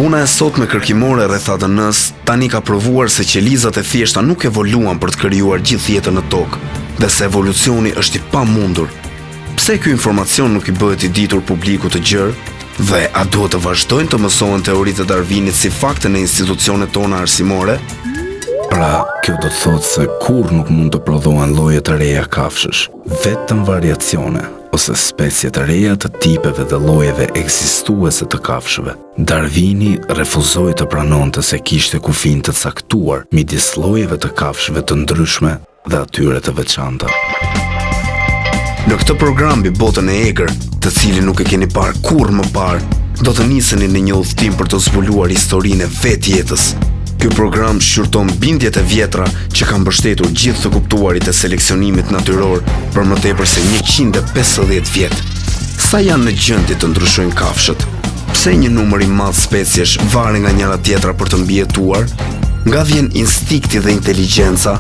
Puna e sotme kërkimore rreth ADN-s tani ka provuar se qelizat e thjeshta nuk evoluan për të krijuar gjithë jetën në tokë, dhe se evolucioni është i pamundur. Pse ky informacion nuk i bëhet i ditur publikut të gjerë? Dhe a duhet të vazhdojnë të mësohen teoritë e Darwinit si fakte në institucionet tona arsimore? Pra, kjo do të thotë se kur nuk mund të prodhohen lloje të reja kafshësh, vetëm variacione ose specie të reja të tipeve dhe llojeve ekzistuese të kafshëve. Darwini refuzoi të pranonte se kishte kufij të caktuar midis llojeve të kafshëve të ndryshme dhe atyre të veçanta. Në këtë program mbi botën e egër, të cilin nuk e keni parë kurrë më parë, do të niseni në një udhtim për të zbuluar historinë e vetë jetës. Ky program shqyrton bindjet e vjetra që kanë mbështetur gjithë të kuptuarit e seleksionimit natyror për më tepër se 150 vjet. Sa janë në gjendje të ndryshojnë kafshët? Pse një numër i madh speciesh varen nga njëra tjetra për të mbijetuar? Nga vjen instikti dhe inteligjenca?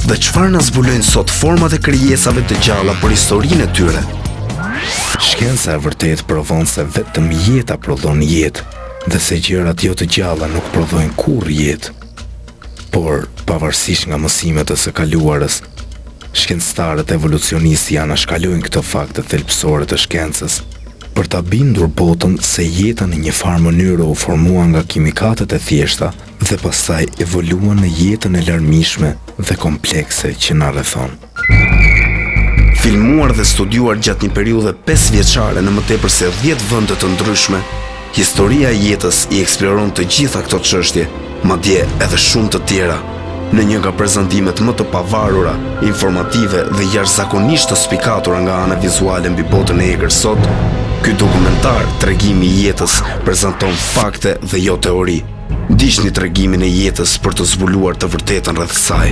Dhe çfarë na zbulojnë sot format e krijesave të gjalla për historinë e tyre? Shkenca e vërtet provon se vetëm jeta prodhon jetë, dhe se gjërat jo të gjalla nuk prodhojnë kurrë jetë. Por, pavarësisht nga mësimet e së kaluarës, shkencëtarët evolucionistë janë shkalojnë këto fakte thelbësore të shkencës për ta bindur botën se jeta në një farë mënyrë u formua nga kimikatet e thjeshta dhe pastaj evolua në jetën e larmishme dhe komplekse që na rrethon. Filmuar dhe studiuar gjatë një periudhe 5 vjeçare në më tepër se 10 vende të ndryshme, historia e jetës i eksploron të gjitha këto çështje, madje edhe shumë të tjera. Në një nga prezantimet më të pavarura, informative dhe jashtëzakonisht të spikatura nga ana vizuale mbi botën e egër sot, ky dokumentar Tregimi i jetës prezanton fakte dhe jo teori. Ndiqni tregimin e jetës për të zbuluar të vërtetën rreth saj.